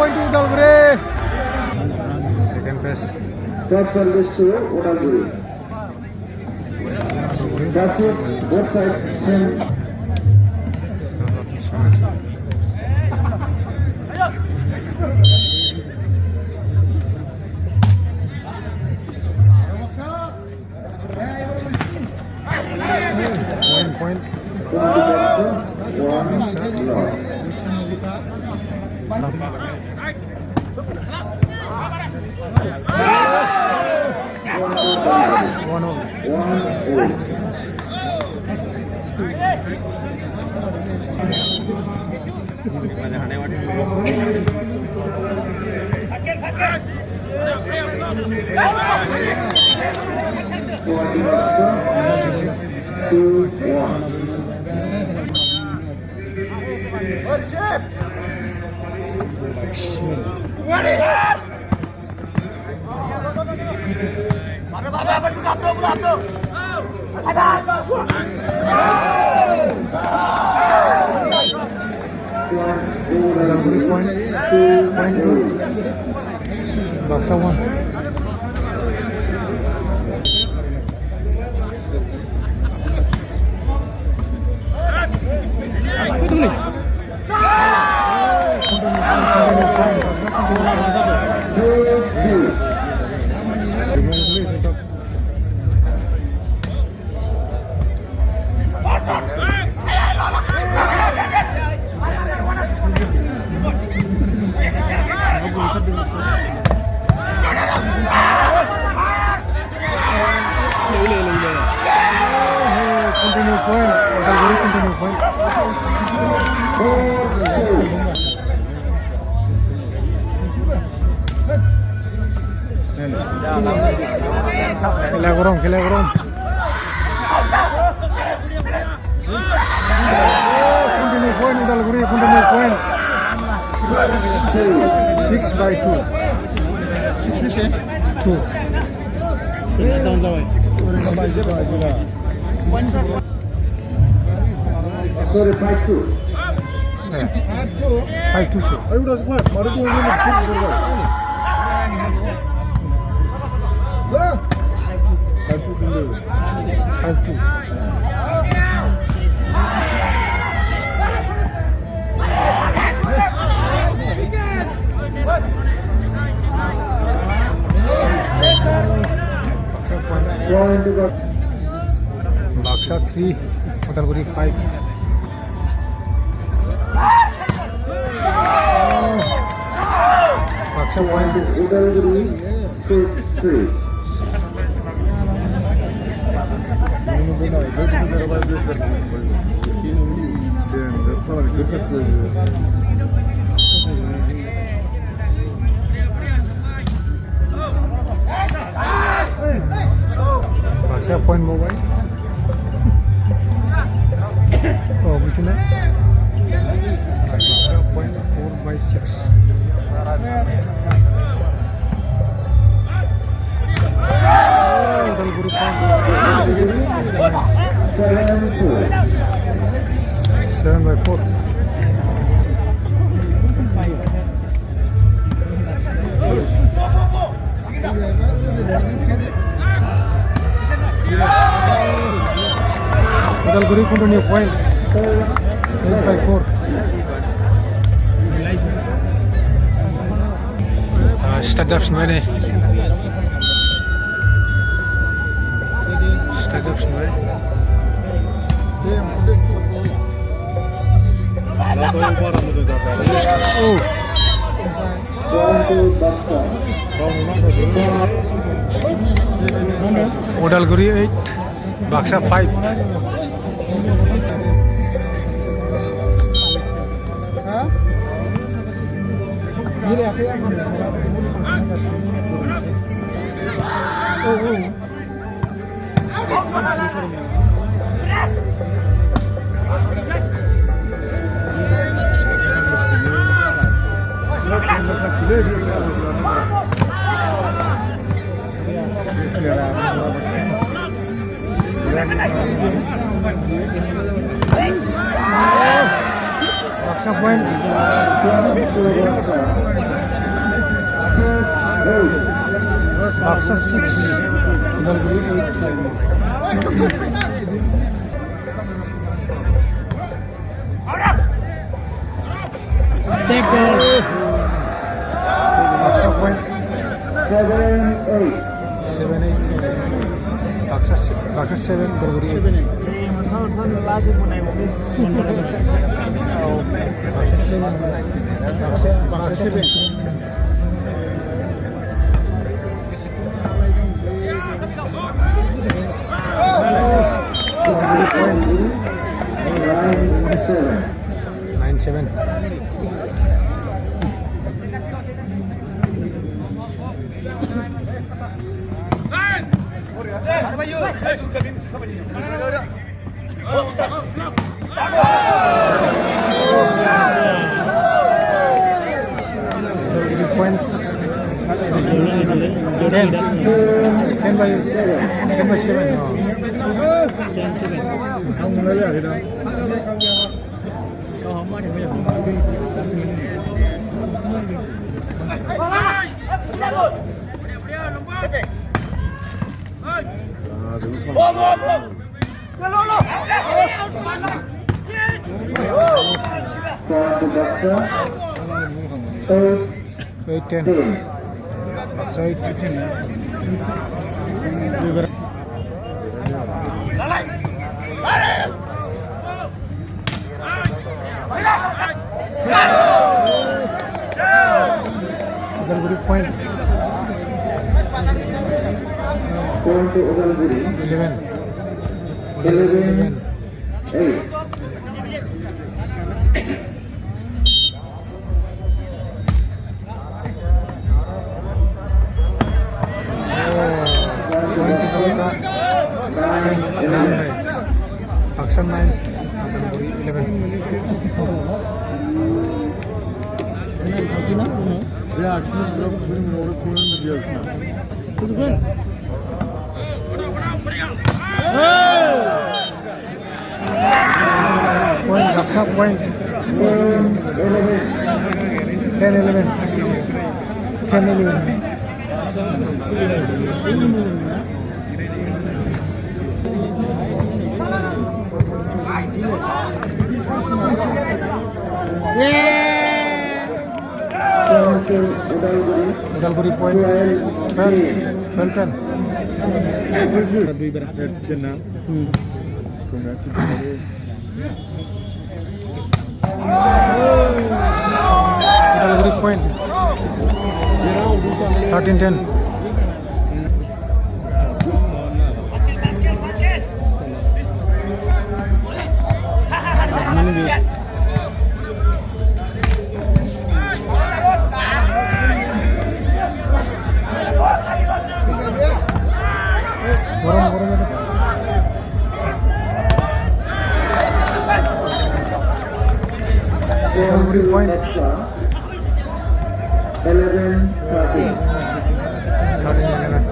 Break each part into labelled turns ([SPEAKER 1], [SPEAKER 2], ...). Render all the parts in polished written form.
[SPEAKER 1] point to Udalguri. Second pass.
[SPEAKER 2] First service to Udalguri. That's it. Both sides same. 2-1. Baksa 1. খেলা গরম continue point Udalguri continue point 6/2 2 Sorry, 5-2.
[SPEAKER 1] 5-2 sir. Baksa 3, Udalguri 5. Baksa 1.
[SPEAKER 2] Udalguri 6-3.
[SPEAKER 1] Baksa point mobile. Oh, begini. Baksa point 4/6. Udalguri point 7/4. Udalguri continue point 8/4. Start option mana? Start option mana? Oh. Udalguri 8, Baksa 5. Baksa point.
[SPEAKER 2] 8.
[SPEAKER 1] Baksa 6. Udalguri 8. Baksa point.
[SPEAKER 2] 7-8.
[SPEAKER 1] 7-8. Baksa 7. Udalguri 8. Baksa 7.
[SPEAKER 2] Nine
[SPEAKER 1] 9-7. Point 10 by 7. Eight 10. Baksa 8. Udalguri point 11.
[SPEAKER 2] 8.
[SPEAKER 1] Baksa 9. Udalguri 11. Point Baksa point 10-11. 10-11. Udalguri point 12-10. Udalguri point 13-10. Udalguri point
[SPEAKER 2] 11-13.
[SPEAKER 1] 13-11.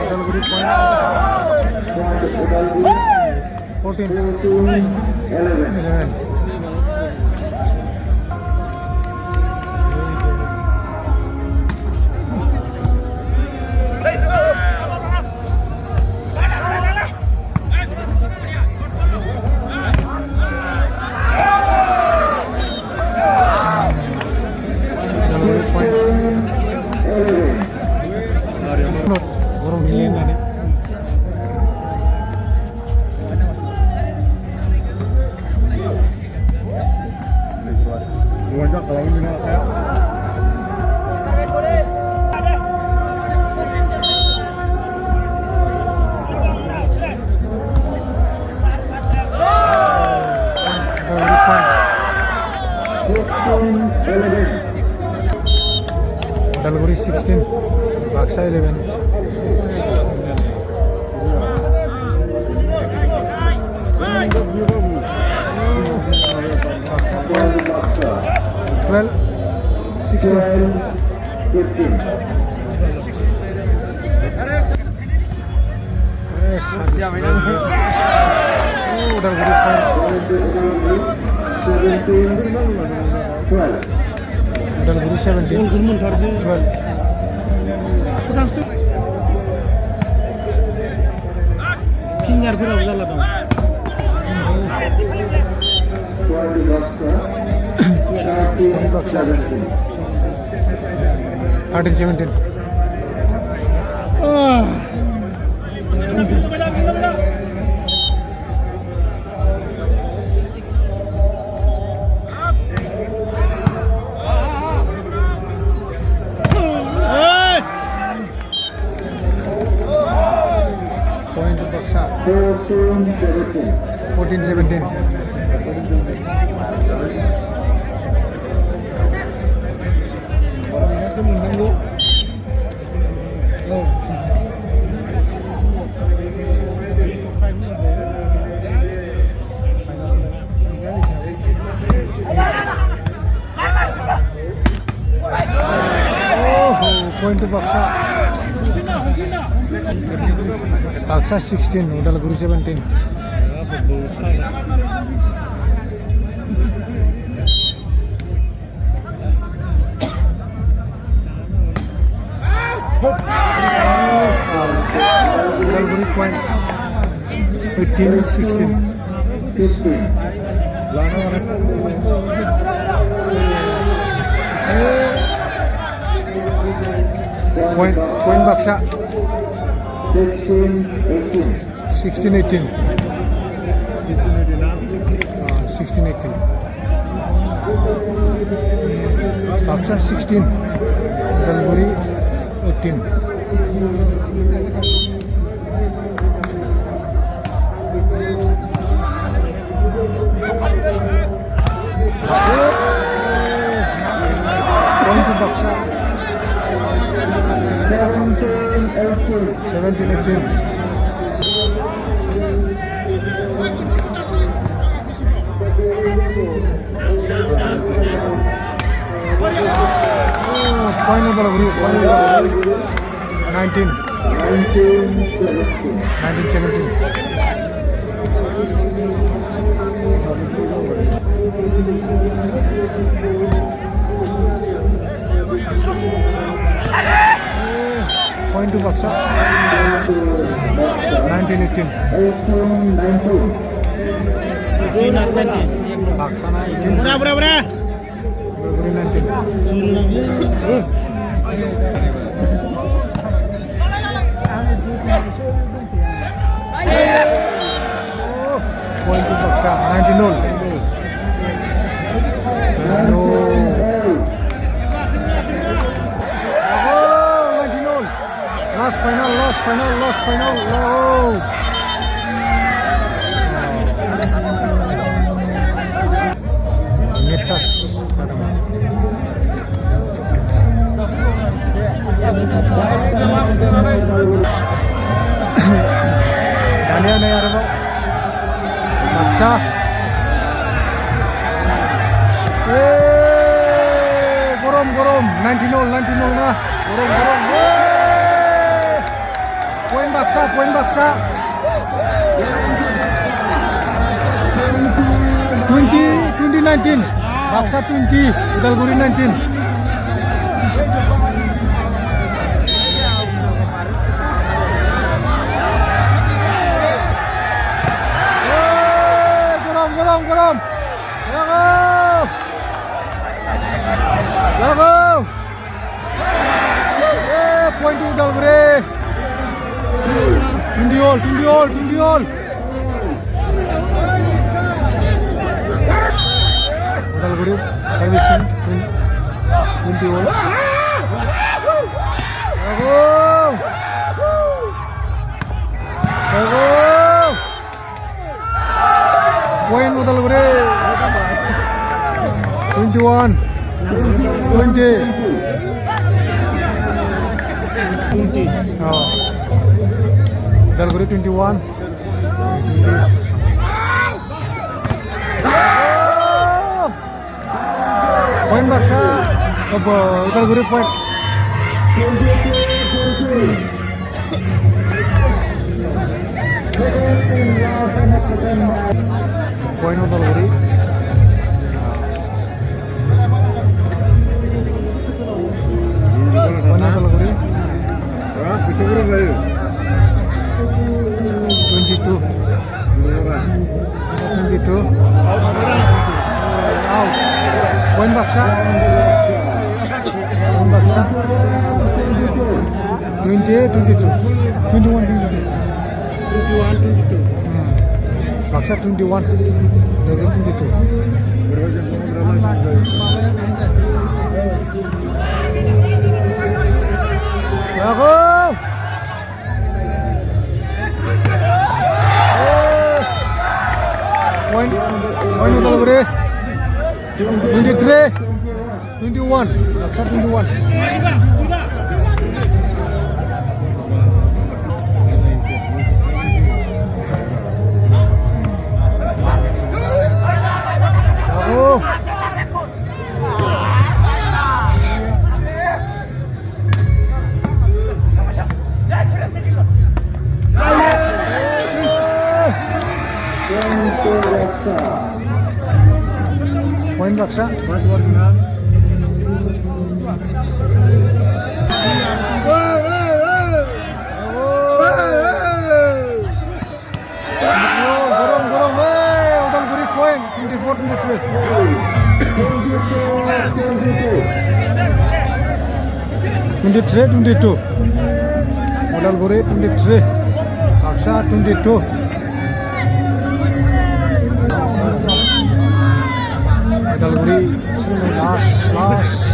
[SPEAKER 1] Udalguri point 14-11. Orang million tadi. Udalguri 16, Baksa 11. Baksa 12, 16.
[SPEAKER 2] 15.
[SPEAKER 1] Udalguri Udalguri 17
[SPEAKER 3] फिंगारफोराबो जाला दं
[SPEAKER 1] 13-17 point to Baksa 14-17 point to Baksa. Baksa 16, Udalguri 17. Udalguri point 18-16.
[SPEAKER 2] 15.
[SPEAKER 1] Point Baksa
[SPEAKER 2] 16-18.
[SPEAKER 1] 16-18. 16-18. Baksa 16, Udalguri 18. Point to Baksa 17-18. Point Udalguri 19-17. Point to Baksa 19-18.
[SPEAKER 2] 18-19.
[SPEAKER 1] Baksa 19.
[SPEAKER 3] Berapa?
[SPEAKER 1] Udalguri 19. Point to Baksa 19-0. Lost final. Netas. Daniel Nayarbo. Baksa. Gorom. 19-0 na. Gorom. Point Baksa. 20-19. Baksa 20, Udalguri 19. Gorom. Jago. Point to Udalguri. 20-all. Udalguri servicing 20-all. Jago. Point Udalguri 21-20. Udalguri 21. Point Baksa. Udalguri point. Poin Udalguri. Poin Udalguri. 22. 22. Out. Poin Baksha. Poin Baksha. 28, 22. 21, 22.
[SPEAKER 3] 21-22.
[SPEAKER 1] Baksha 21. Dari 22. Lagu. Poin Udalguri. 23, 21. Baksha 21. Lagu. Poin Baksha. Gorong, Udalguri poin 24-23. 23-22. Udalguri 23. Baksha 22. Udalguri last.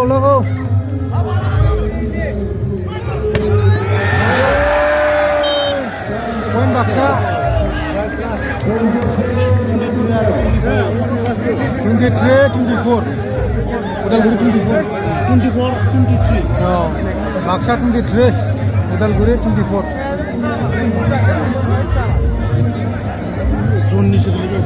[SPEAKER 1] Lego. Poin Baksha. 23-24. Udalguri 24.
[SPEAKER 3] 24-23.
[SPEAKER 1] No. Baksha 23. Udalguri 24.
[SPEAKER 3] Zone নিচে দিলে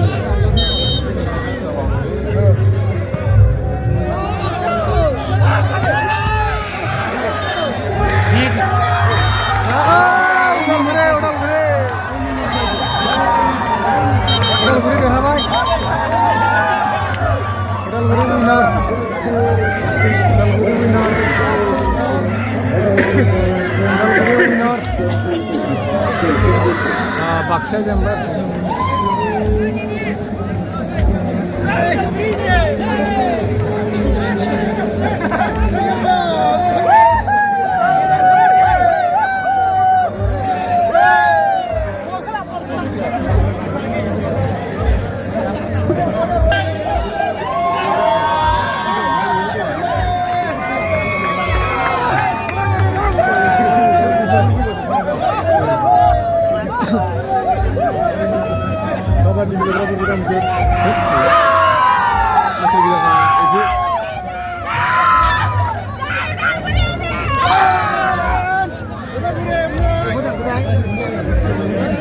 [SPEAKER 1] Udalguri देरहाबाय. Udalguri winner. Baksha जेनबाय. Masih bisa